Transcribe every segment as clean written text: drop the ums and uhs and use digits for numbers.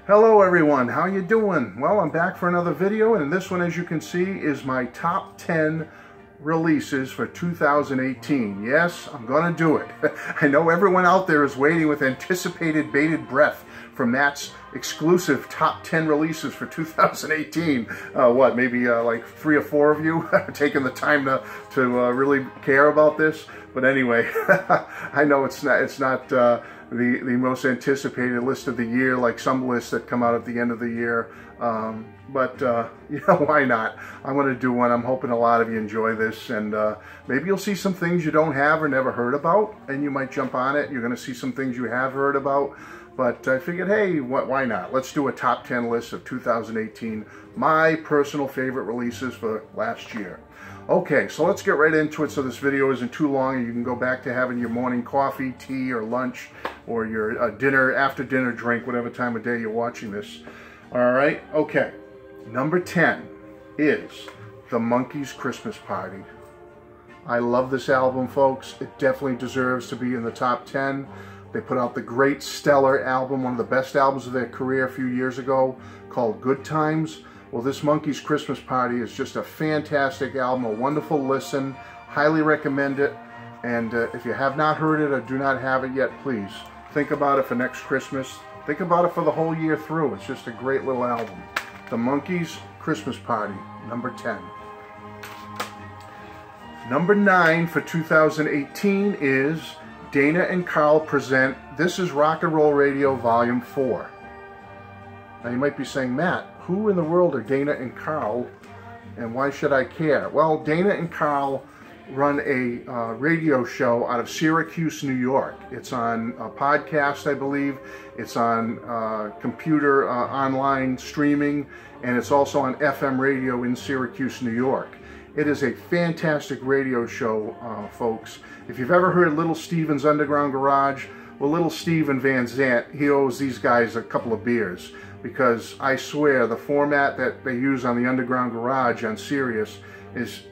Hello everyone, how you doing? Well, I'm back for another video, and this one, as you can see, is my top 10 releases for 2018. Yes, I'm gonna do it. I know everyone out there is waiting with anticipated bated breath for Matt's exclusive top 10 releases for 2018. What, maybe like 3 or 4 of you are taking the time to really care about this? But anyway, I know it's not the most anticipated list of the year, like some lists that come out at the end of the year. But you know, why not? I'm going to do one. I'm hoping a lot of you enjoy this, and maybe you'll see some things you don't have or never heard about, and you might jump on it. You're going to see some things you have heard about, but I figured, hey, why not? Let's do a top 10 list of 2018, my personal favorite releases for last year. Okay, so let's get right into it so this video isn't too long and you can go back to having your morning coffee, tea, or lunch, or your dinner, after dinner drink, whatever time of day you're watching this. All right, okay. Number 10 is The Monkees' Christmas Party. I love this album, folks. It definitely deserves to be in the top 10. They put out the great Stellar album, one of the best albums of their career a few years ago, called Good Times. Well, this Monkees' Christmas Party is just a fantastic album, a wonderful listen. Highly recommend it. And if you have not heard it or do not have it yet, please think about it for next Christmas. Think about it for the whole year through. It's just a great little album. The Monkees' Christmas Party, number 10. Number 9 for 2018 is Dana and Carl present This Is Rock and Roll Radio Volume 4. Now you might be saying, Matt, who in the world are Dana and Carl, and why should I care? Well, Dana and Carl run a radio show out of Syracuse, New York. It's on a podcast, I believe. It's on computer online streaming, and it's also on FM radio in Syracuse, New York. It is a fantastic radio show, folks. If you've ever heard Little Steven's Underground Garage, well, Little Steven Van Zandt, he owes these guys a couple of beers, because I swear the format that they use on the Underground Garage on Sirius is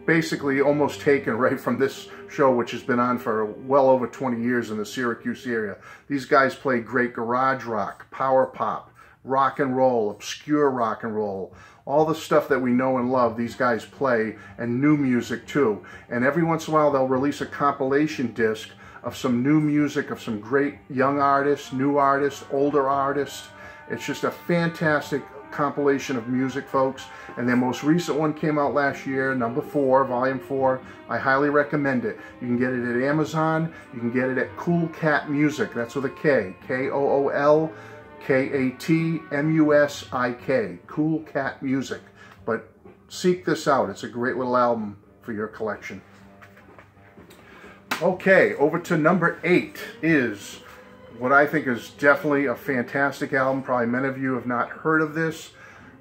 basically almost taken right from this show, which has been on for well over 20 years in the Syracuse area. These guys play great garage rock, power pop, rock and roll, obscure rock and roll, all the stuff that we know and love. These guys play, and new music too. And every once in a while they'll release a compilation disc of some new music of some great young artists, new artists, older artists. It's just a fantastic compilation of music, folks. And their most recent one came out last year, number 4, volume 4. I highly recommend it. You can get it at Amazon. You can get it at Cool Cat Music. That's with a K. Koolkatmusik. Cool Cat Music. But seek this out. It's a great little album for your collection. Okay, over to number 8 is what I think is definitely a fantastic album. Probably many of you have not heard of this,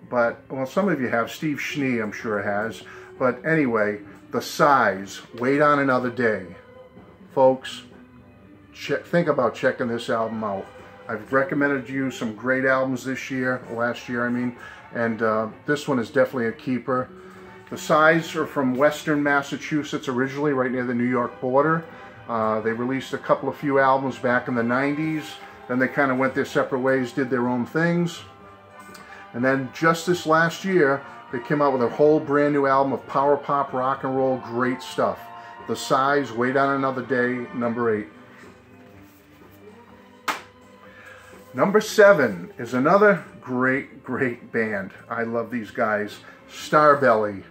but, well, some of you have. Steve Schnee, I'm sure, has. But anyway, The Size, Wait on Another Day. Folks, think about checking this album out. I've recommended you some great albums this year, last year I mean, and this one is definitely a keeper. The Size are from Western Massachusetts originally, right near the New York border. They released a few albums back in the 90s. Then they kind of went their separate ways, did their own things. And then just this last year, they came out with a whole brand new album of power pop, rock and roll, great stuff. The Size, Wait on Another Day, number 8. Number 7 is another great band. I love these guys. Starbelly.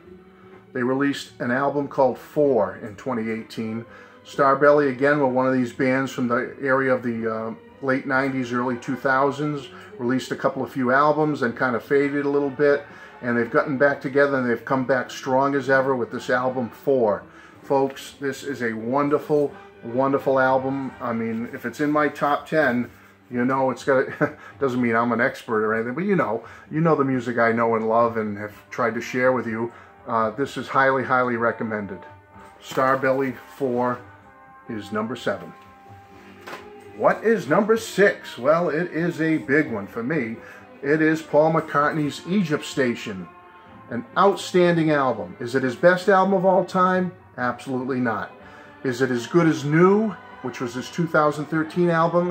They released an album called 4 in 2018. Starbelly, again, were one of these bands from the area of the late 90s, early 2000s. Released a few albums and kind of faded a little bit. And they've gotten back together and they've come back strong as ever with this album 4. Folks, this is a wonderful, wonderful album. I mean, if it's in my top 10, you know it's got. Doesn't mean I'm an expert or anything, but you know the music I know and love and have tried to share with you. This is highly, highly recommended. Starbelly 4 is number 7. What is number 6? Well, it is a big one for me. It is Paul McCartney's Egypt Station. An outstanding album. Is it his best album of all time? Absolutely not. Is it as good as New, which was his 2013 album?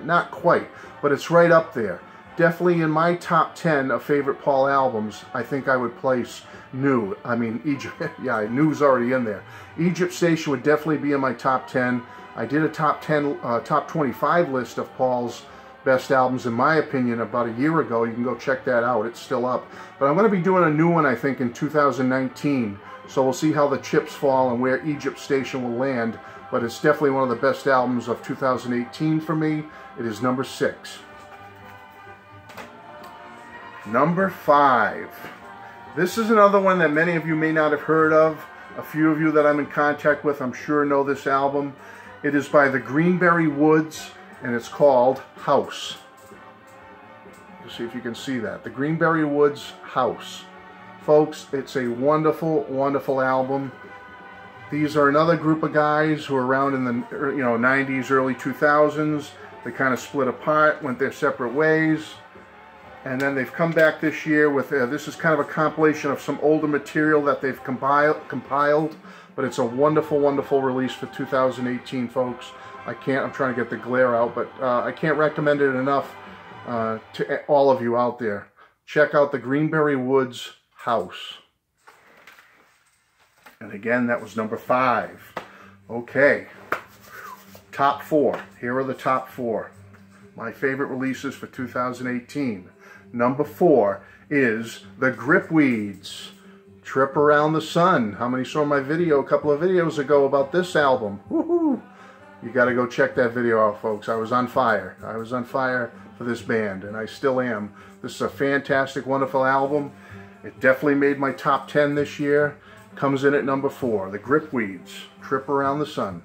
Not quite, but it's right up there. definitely in my top 10 of favorite Paul albums, I think I would place New. I mean, Egypt. Yeah, New's already in there. Egypt Station would definitely be in my top 10. I did a top 25 list of Paul's best albums, in my opinion, about a year ago. You can go check that out. It's still up. But I'm going to be doing a new one, I think, in 2019. So we'll see how the chips fall and where Egypt Station will land. But it's definitely one of the best albums of 2018 for me. It is number 6. Number 5. This is another one that many of you may not have heard of. A few of you that I'm in contact with, I'm sure, know this album. It is by the Greenberry Woods, and it's called House. Let's see if you can see that. The Greenberry Woods House. Folks, it's a wonderful, wonderful album. These are another group of guys who were around in the 90s, early 2000s. They kind of split apart, went their separate ways. And then they've come back this year with, this is kind of a compilation of some older material that they've compiled. But it's a wonderful, wonderful release for 2018, folks. I'm trying to get the glare out, but I can't recommend it enough to all of you out there. Check out the Greenberry Woods House. And again, that was number 5. Okay, top 4. Here are the top 4. My favorite releases for 2018. Number 4 is the Gripweeds, Trip Around the Sun. How many saw my video a couple of videos ago about this album? Woohoo! You got to go check that video out, folks. I was on fire. I was on fire for this band, and I still am. This is a fantastic, wonderful album. It definitely made my top 10 this year. Comes in at number 4, the Gripweeds, Trip Around the Sun.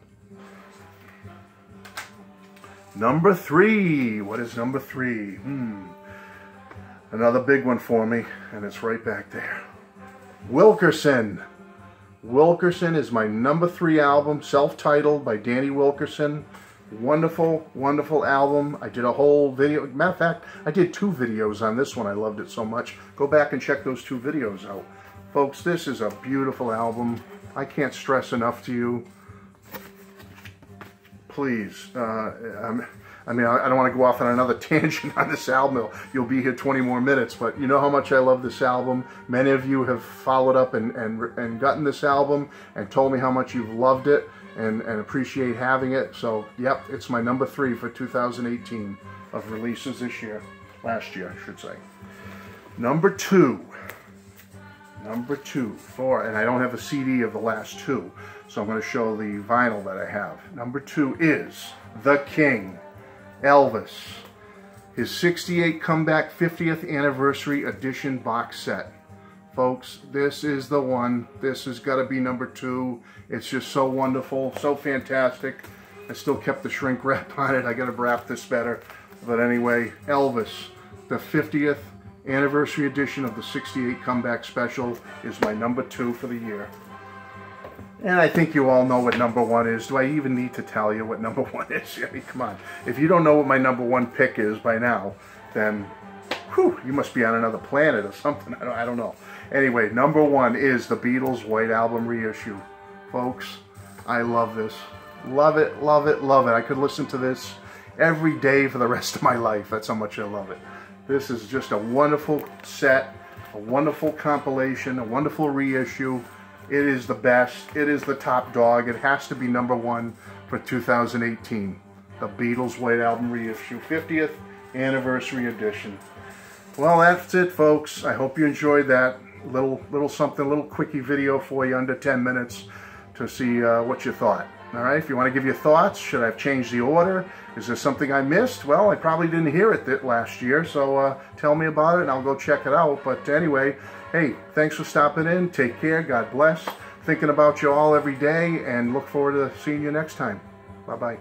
Number 3. What is number 3? Another big one for me, and it's right back there. Wilkerson. Wilkerson is my number 3 album, self-titled by Danny Wilkerson. Wonderful, wonderful album. I did a whole video. Matter of fact, I did 2 videos on this one. I loved it so much. Go back and check those 2 videos out. Folks, this is a beautiful album. I can't stress enough to you. Please, I mean, I don't want to go off on another tangent on this album. You'll be here 20 more minutes, but you know how much I love this album. Many of you have followed up and gotten this album and told me how much you've loved it and appreciate having it. So, yep, it's my number 3 for 2018 of releases this year. Last year, I should say. Number 2. Number 2, and I don't have a CD of the last 2, so I'm going to show the vinyl that I have. Number 2 is The King, Elvis, his 68 Comeback 50th Anniversary Edition box set. Folks, this is the one. This has got to be number 2. It's just so wonderful, so fantastic. I still kept the shrink wrap on it. I got to wrap this better. But anyway, Elvis, the 50th Anniversary edition of the 68 Comeback Special is my number 2 for the year. And I think you all know what number 1 is. Do I even need to tell you what number 1 is? I mean, come on. If you don't know what my number 1 pick is by now, then whew, you must be on another planet or something. I don't know. Anyway, number 1 is the Beatles' White Album reissue. Folks, I love this. Love it, love it, love it. I could listen to this every day for the rest of my life. That's how much I love it. This is just a wonderful set, a wonderful compilation, a wonderful reissue. It is the best. It is the top dog. It has to be number 1 for 2018. The Beatles' White Album reissue, 50th Anniversary Edition. Well, that's it, folks. I hope you enjoyed that little something, little quickie video for you under 10 minutes to see what you thought. All right, if you want to give your thoughts, should I have changed the order? Is there something I missed? Well, I probably didn't hear it last year, so tell me about it and I'll go check it out. But anyway, hey, thanks for stopping in. Take care. God bless. Thinking about you all every day and look forward to seeing you next time. Bye-bye.